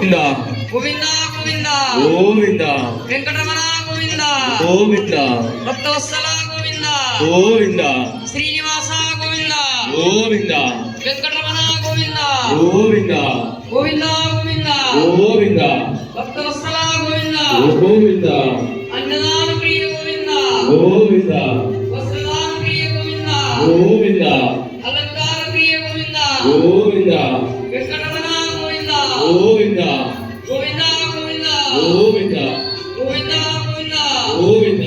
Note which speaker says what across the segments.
Speaker 1: గోవింద గోవింద
Speaker 2: గోవింద
Speaker 1: వెంకటరమణ గోవింద
Speaker 2: గోవింద
Speaker 1: భక్తవత్సల గోవింద
Speaker 2: గోవింద
Speaker 1: శ్రీనివాస గోవింద
Speaker 2: గోవింద
Speaker 1: వెంకటరమణ గోవింద
Speaker 2: గోవింద
Speaker 1: గోవింద గోవింద
Speaker 2: గోవింద
Speaker 1: భక్తవత్సల గోవింద
Speaker 2: గోవింద
Speaker 1: అన్నదాన ప్రియ గోవింద
Speaker 2: గోవింద
Speaker 1: వస్త్రదాన ప్రియ గోవింద
Speaker 2: గోవింద
Speaker 1: అలంకార ప్రియ గోవింద
Speaker 2: గోవింద
Speaker 1: వెంకటరమణ గోవింద
Speaker 2: గోవింద
Speaker 1: గోవింద గోవింద
Speaker 2: గోవింద
Speaker 1: గోవింద గోవింద
Speaker 2: గోవింద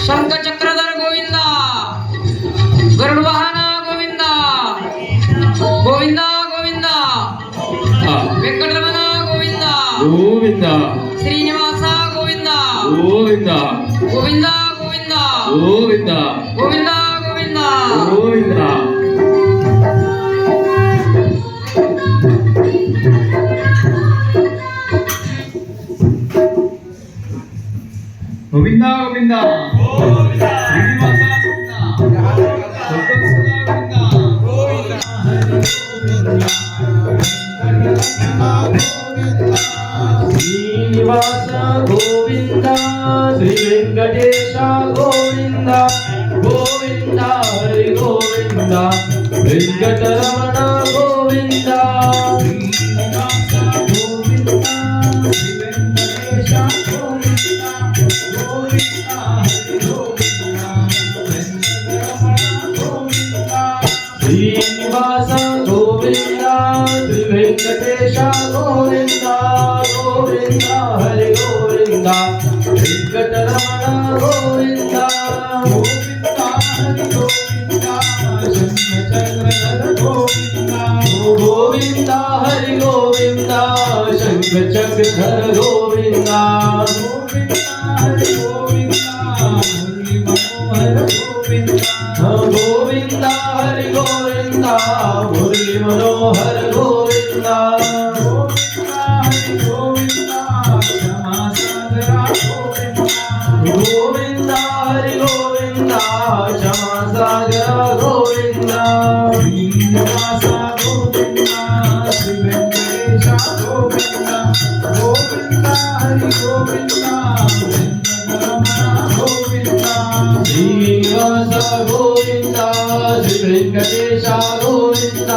Speaker 1: శంఖచక్రధర గోవింద గరుడ వాహన గోవింద గోవింద గోవింద వెంకటరమణ గోవింద
Speaker 2: గోవింద
Speaker 1: శ్రీనివాస గోవింద
Speaker 2: గోవింద
Speaker 1: గోవింద గోవింద
Speaker 2: గోవింద
Speaker 1: గోవింద గోవింద
Speaker 2: గోవింద గోవింద గోవింద శ్రీనివాస గోవింద శ్రీ వెంకటేశ గోవింద గోవింద హరి గోవింద వెంకటరమణ గోవింద శ్రీనివాస గోవింద శ్రీ వెంకటేశ గోవింద గోవింద హరి గోవింద వెంకటరమణ గోవింద శ్రీనివాస గోవింద శ్రీ వెంకటేశ గోవింద గోవింద హరి గోవింద వెంకటరమణ గోవింద గోవింద హరి గోవింద శంఖచక్రధర గోవింద గోవింద హరి గోవింద శంఖచక్రధర గోవింద గోవింద హరి గోవింద మురళీ మనోహర గోవింద గోవింద హరి గోవింద మురళీ మనోహర గోవింద గోవింద హరి గోవింద క్షమాసాగర గోవింద హరి గోవింద క్షమాసాగర గోవింద శ్రీనివాస గోవింద శ్రీ వెంకటేశ గోవింద గోవింద హరి గోవింద వెంకటరమణ గోవింద శ్రీనివాస గోవింద శ్రీ వెంకటేశ గోవింద గోవింద హరి గోవింద వెంకటరమణ గోవింద శ్రీనివాస గోవింద శ్రీ వెంకటేశ గోవింద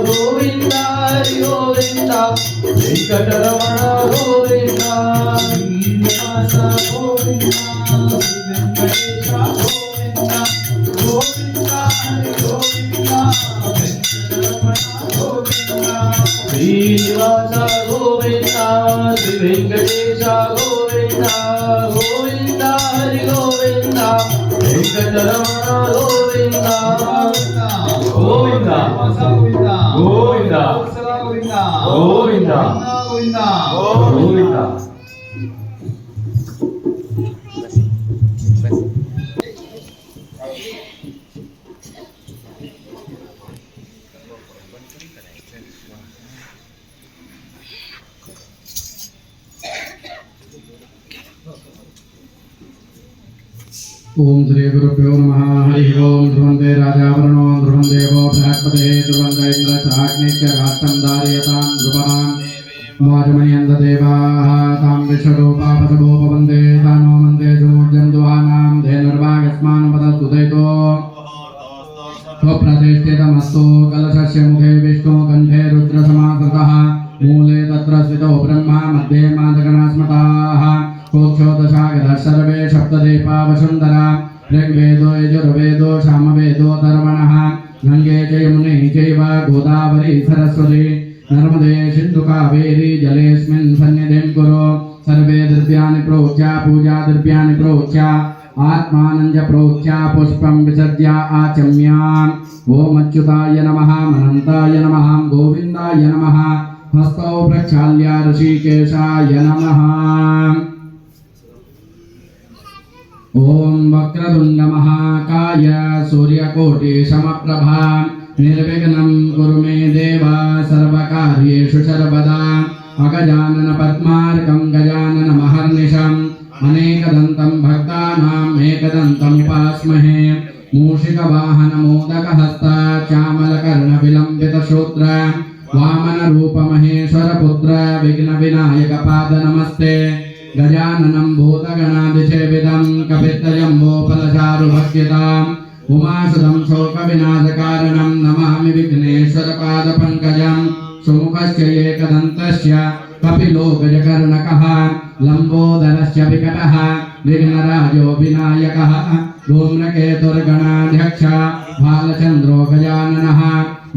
Speaker 2: గోవింద హరి గోవింద వెంకటరమణ గోవింద శ్రీనివాస గోవింద శ్రీ వెంకటేశ గోవింద గోవింద హరి గోవింద గోవింద గోవింద గోవింద గోవింద గోవింద.
Speaker 3: ओम श्री गुरुभ्यो नमः हरि ओम ध्रुवंदे राजावरणो ध्रुवं देवो बृहस्पते ध्रुवंद इंद्र चाग्नेश्च राष्ट्रं धारयतां ध्रुवः वाजमयन्त देवाः तां विश्वरूपा पशवो भवन्ते तानो मन्दे सूर्यं दुहानां धेनुर्वागस्मान् पदस्तुतैतो स्वप्रतिष्ठितमस्तु कलशस्य मुखे विष्णु कंठे रुद्रसमाकृतः मूले तत्र स्थितो ब्रह्मा मध्ये मादगणास्मताः कोक्षोदशागरः सर्वे सप्तदीपा वसुन्धरा ऋग्वेदो यजुर्वेदो सामवेदो दर्वणः गंगे च यमुने चैव गोदावरी सरस्वती नर्मदे सिन्धु कावेरी जलेऽस्मिन् सन्निधिं कुरु सर्वे द्रव्याणि प्रोच्य पूजा द्रव्याणि प्रोच्य आत्मानं च प्रोच्य पुष्पं विसर्ज्य आचम्य ओम अच्युताय नमः अनन्ताय नमः गोविन्दाय नमः हस्तौ प्रक्षाल्य ऋषिकेशाय नमः ओम वक्रतुंड महाकाय सूर्यकोटि समप्रभा निर्विघ्नं कुरु मे देव सर्वकार्येषु सर्वदा अगजानन पद्मार्कं गजानन महर्निशम् अनेकदन्तं भक्तानाम् एकदन्तम् उपास्महे मूषिकवाहन मोदकहस्त चामलकर्णविलम्बितशूत्र वामनरूपमहेश्वर पुत्र विघ्नविनायकपाद नमस्ते गजाननं भूतगणाधिसेवितं कपित्तजम्बोफलचारुभक्ष्यताम् उमासुतं शोकविनाशकारणं नमामि विघ्नेश्वरपादपङ्कजं सुमुखस्य एकदन्तस्य कपिलो गजकर्णकः लम्बोदरस्य विकटः विघ्नराजो विनायकः धूम्रकेतुर्गणाध्यक्ष भालचन्द्रो गजाननः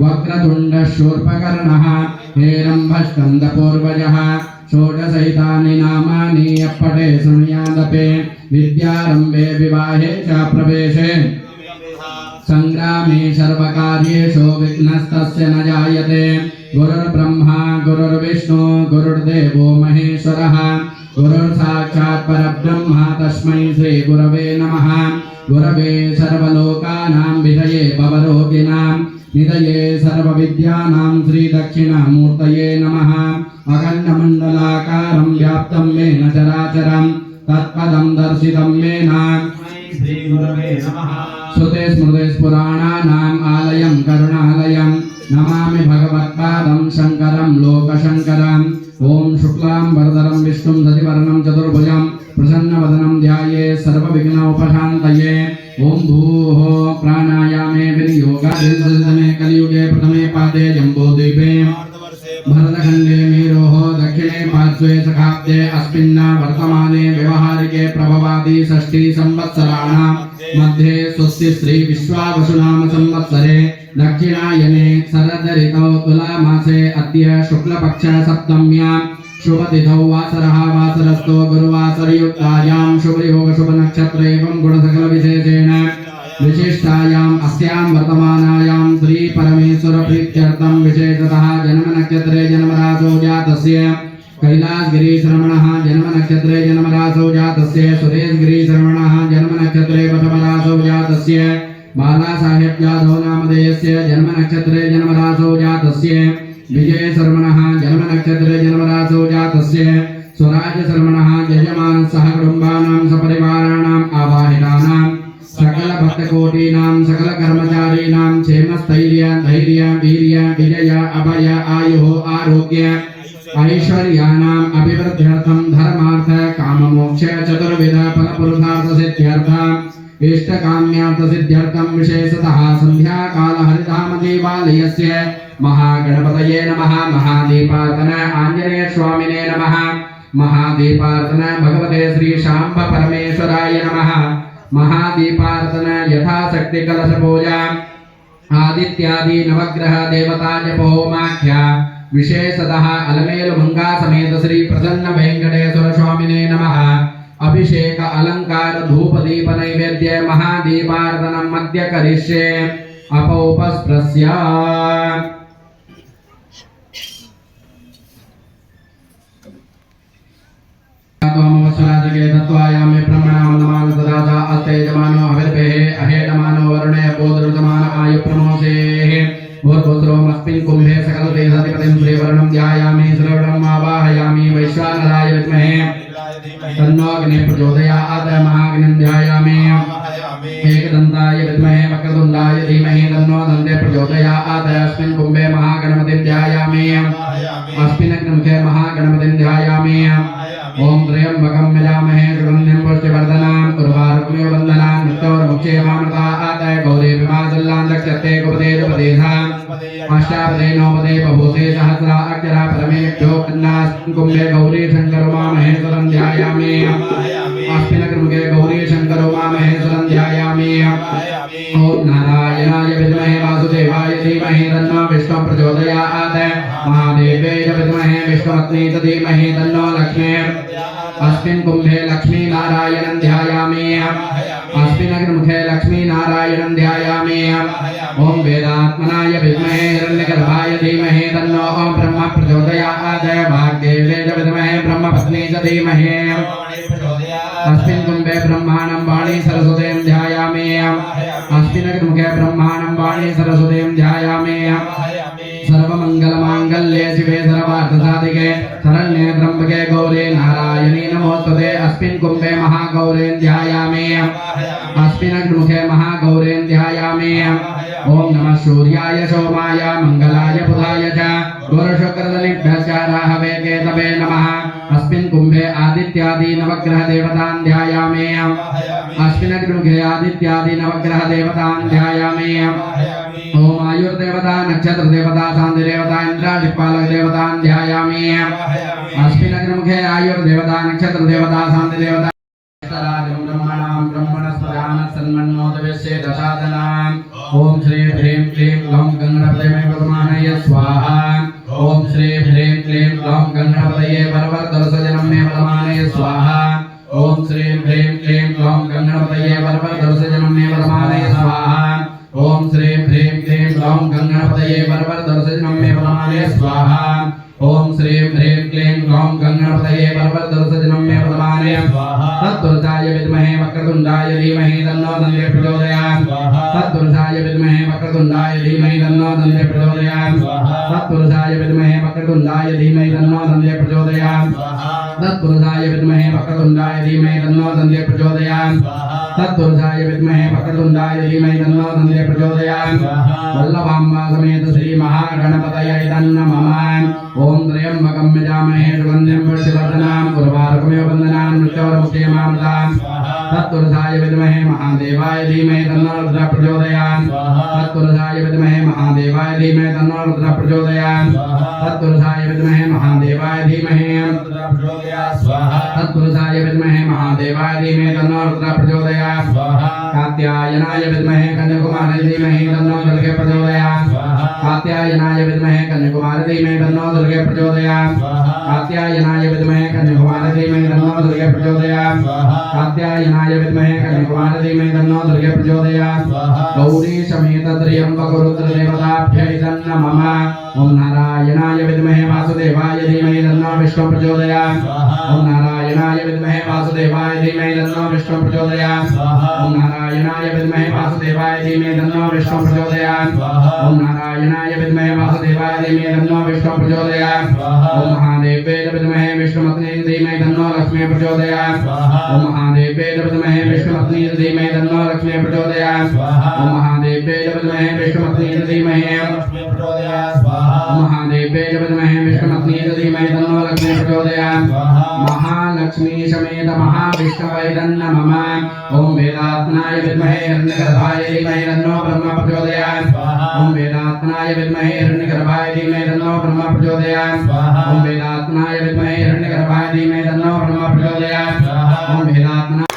Speaker 3: वक्रतुण्डशूर्पकर्णः हेरम्बस्कन्दपूर्वजः षोडशैतानि नामानि यप्पटे शृणुयादपि विद्यारम्भे विवाहे च प्रवेशे संग्रामे सर्वकार्येषु विघ्नस्तस्य न जायते गुरुर्ब्रह्मा गुरुर्विष्णु गुरुर्देवो महेश्वरः गुरुर्साक्षात् परब्रह्म तस्मै श्री गुरवे नमः गुरवे सर्वलोकानां विषये भवरोगिणां निधये सर्वविद्यानां श्री दक्षिणामूर्तये नमः अखण्डमण्डलाकारं व्याप्तं येन चराचरं तत्पदं दर्शितं येन श्री गुरवे नमः श्रुते स्मृते पुराणानाम् आलयं करुणालयं नमामि भगवत्पादं शङ्करं लोकशङ्करम् ओम शुक्लां वरदरं विष्णुं शशिवर्णं चतुर्भुजं प्रसन्नवदनं ध्याये सर्वविघ्नोपशान्तये ओम भूः प्राणायामे विनियोगादिमे कलियुगे प्रथमे पादे जम्बूद्वीपे भरतखण्डे मेरोः दक्षिणे पार्श्वे सखाब्दे अस्मिन् वर्तमाने व्यवहारिके प्रभवादि षष्ठी संवत्सराणां मध्ये स्वस्ति श्री विश्वावसुनाम संवत्सरे दक्षिणायने शरदऋतौ तुलामासे अद्य शुक्लपक्ष सप्तम्यां शुभतिथौ वासरः वासरस्थो गुरुवासरयुक्तायां शुभयोग शुभनक्षत्र एवं गुणसकलविशेषेण विशिष्टायाम् अस्यां वर्तमानायां श्री परमेश्वर प्रीत्यर्थं विशेषतः जन्मनक्षत्रे जन्मराशौ जातस्य कैलासगिरीश्रमणः जन्मनक्षत्रे जन्मराशौ जातस्य सुरेशगिरीश्रमणः जन्मनक्षत्रे वृषभराशौ जातस्य बालासाहेब यादव नामधेयस्य जन्मनक्षत्रे जन्मराशौ जातस्य विजयशर्मणः जन्मनक्षत्रे जन्मराशौ जातस्य स्वराज्यशर्मणः यजमानः सह कुटुम्बानां सपरिवाराणाम् आवाहितानां सकल भक्तकोटीनां सकल कर्मचारीणां क्षेमस्थैर्य धैर्य वीर्य विजय अभय आयुः आरोग्य ऐश्वर्याणाम् अभिवृद्ध्यर्थं धर्मार्थ काममोक्ष चतुर्विध फलपुरुषार्थ सिद्ध्यर्थम् इष्टकाम्यार्थ सिद्ध्यर्थं विशेषतः संध्याकाल हरिधाम देवालयस्य महागणपतये नमः महादीपार्पण आंजनेय स्वामिने नमः महादीपार्पण भगवते श्री शांब परमेश्वराय नमः महादीपार्पण यथाशक्ति कलश पूजा आदित्यादि नवग्रह देवता जपोमाख्या विशेषतः अलमेलु मंगा समेत श्री प्रसन्न वेंकटेश्वर स्वामिने नमः अभिषेक अलंकार धूप दीप नैवेद्य नैवेद्ये महादीपार्दनं मध्य करिष्ये अपौपस्प्रस्य तत्वायामे ब्रह्मणामन्दमान तदाचा अस्तेजमानो हविर्भेः अहेतमानो वरुणे बोधरुतमान आयु प्रमोषेः भूर्भुस्रोमस्मिन् कुम्भे सकलदेशाधिपतिं श्रीवर्णं ध्यायामि श्रवणम् आवाहयामि वैश्वानराय विद्महे तन्नो अग्निः प्रचोदयात् महाग्निं ध्यायामि एकदन्ताय विद्महे वक्रतुण्डाय धीमहि तन्नो दन्ते प्रचोदयात् अस्मिन् कुम्भे महागणपतिं ध्यायामि अस्मिन् अग्निमुखे महागणपतिं ध्यायामि ओम त्र्यंबकं यजामहे सुगन्धिं पुष्टिवर्धनां उर्वारुकमिव वन्दनां मृत्योर्मुक्षेमामृतात् गौरी विमासल्लां दक्षते कुपदेशपदेशाम् अष्टापदे नवपदे बभूते सहस्रा अक्षरा परमेभ्यो कन्नास्मिन् कुम्भे गौरी शङ्करो मामहेश्वरं ध्यायामि अस्मिन् अग्निमुखे गौरी शङ्करो मामहेश्वरं ध्यायामि ओम नारायणाय विद्महे वासुदेवाय धीमहि तन्नो विष्णुः प्रचोदयात् महादेवाय विद्महे विष्णुपत्नी धीमहि तन्नो लक्ष्मीः अस्मिन् कुम्भे लक्ष्मी नारायणं ध्यायामि अस्मिन् अग्निमुखे लक्ष्मी नारायणं ध्यायामि ओम वेदात्मनाय विद्महे हिरण्यगर्भाय धीमहि तन्नो ब्रह्म प्रचोदयात् वाग्देव्यै विद्महे ब्रह्मपत्नी धीमहि अस्मिन् कुम्भे ब्रह्माणं वाणी सरस्वतीं ध्यायामि अस्मिन् अग्निमुखे ब्रह्माणं वाणी सरस्वतीं ध्यायामि सर्वमंगलमांगल्ये शिवे सर्वार्थसाधिके शरण्ये त्र्यंबके गौरी नारायणी नमोस्तुते अस्मिन् कुम्भे महागौरीं ध्यायामि अस्मिन् अग्निमुखे महागौरीं ध्यायामि ओम नमः सूर्याय सोमाय मंगलाय बुधाय च गुरुशुक्रदलिभ्यश्च राहवे केतवे नमः अस्मिन् कुम्भे आदित्यादि नवग्रह देवतान् ध्यायामि अस्मिन् अग्निमुखे आदित्यादि नवग्रह देवतान् ध्यायामि ओम आयुर्देवता नक्षत्र देवता शांति देवता इंद्रादिपालक देवतान् ध्यायामि अस्मिन् अग्निमुखे आयुर्देवता नक्षत्र देवता शांति देवता ब्रह्मणां ब्रह्मणस्पदान सन्मन्नोदवेश्ये दशादनाम् ओम श्री ह्रीं क्लीं ग्लौं गणपतये प्रमाणय स्वाहा ओम श्री ह्रीं क्लीं ग्लौं गणपतये वरवरदर्शजनं मे प्रमाणय स्वाहा ओम श्री ह्रीं क्लीं ग्लौं गणपतये वरवरदर्शजनं मे प्रमाणय स्वाहा ओम श्री ह्रीं क्लीं ग्लौं गणपतये वरवरदर्शजनं मे प्रमाणय स्वाहा ओम श्री ह्रीं क्लीं ग्लौं गणपतये वरवरदर्शजनं मे प्रमाणय स्वाहा तत्पुरुषाय विद्महे वक्रतुण्डाय धीमहि तन्नो दन्ते प्रचोदयात् तत्पुरुषाय विद्महे वक्रतुण्डाय धीमहि तन्नो दन्ते प्रचोदयात् तत्पुरुषाय विद्महे वक्रतुण्डाय धीमहि तन्नो दन्ते प्रचोदयात् तत्पुरुषाय विद्महे वक्रतुण्डाय धीमहि तन्नो दन्ते प्रचोदयात् तत्पुरुषाय विद्महे वक्रतुण्डाय धीमहि तन्नो दन्ते प्रचोदयात् वल्लभाम्बा समेत श्री महागणपतये नमः ओम त्र्यंबकं यजामहे सुगन्धिं पुष्टिवर्धनां उर्वारुकमिव वन्दनां मृत्योर्मुक्षेमामृतां तत्पुरुषाय विद्महे महादेवाय धीमहि तन्नो रुद्रः प्रचोदयात् तत्पुरुषाय विद्महे महादेवाय धीमहि तन्नो रुद्रः प्रचोदयात् तत्पुरुषाय विद्महे महादेवाय धीमहि तत्पुरुषाय विद्महे महादेवाय धीमहि तन्नो रुद्रः प्रचोदयात् कात्यायनाय विद्महे कन्याकुमारी धीमहि तन्नो दुर्गे प्रचोदयात् कात्यायनाय विद्महे कन्याकुमारी धीमहि तन्नो दुर्गे प्रचोदयात् कात्यायनाय विद्महे कन्याकुमारी धीमहि तन्नो दुर्गे प्रचोदयात् कात्यायनाय विद्महे कन्याकुमारी धीमहि तन्नो दुर्गे प्रचोदयात् गौरी समेत त्र्यंबक रुद्रदेवताभ्यै नमः ओम नारायणाय विद्महे वासुदेवाय धीमहि तन्नो विष्णुः प्रचोदयात् ओम नारायणाय विद्महे वासुदेवाय धीमहि तन्नो विष्णुः प्रचोदयात् ओम नारायणाय विद्महे वासुदेवाय धीमहि तन्नो विष्णुः प्रचोदयात् ओम नारायणाय विद्महे वासुदेवाय धीमहि तन्नो विष्णुः प्रचोदयात् ओम महादेवाय विद्महे विष्णुपत्नी धीमहि तन्नो लक्ष्मी प्रचोदयात् ओम महादेवाय विद्महे विष्णुपत्नी धीमहि तन्नो लक्ष्मी प्रचोदयात् ओम महादेवाय विद्महे विष्णुपत्नी धीमहि महादेवाय विद्महे विष्णुपत्नी धीमहि तन्नो लक्ष्मी प्रचोदयात् महालक्ष्मी समेत महाविष्णवे नमः ओम वेदात्मनाय विद्महे हिरण्यगर्भाय धीमहि तन्नो ब्रह्म प्रचोदयात् ओम वेदात्मनाय विद्महे हिरण्यगर्भाय धीमहि तन्नो ब्रह्म प्रचोदयात् ओम वेदात्मनाय विद्महे हिरण्यगर्भाय धीमहि तन्नो ब्रह्म प्रचोदयात् ओम वेदात्मनाय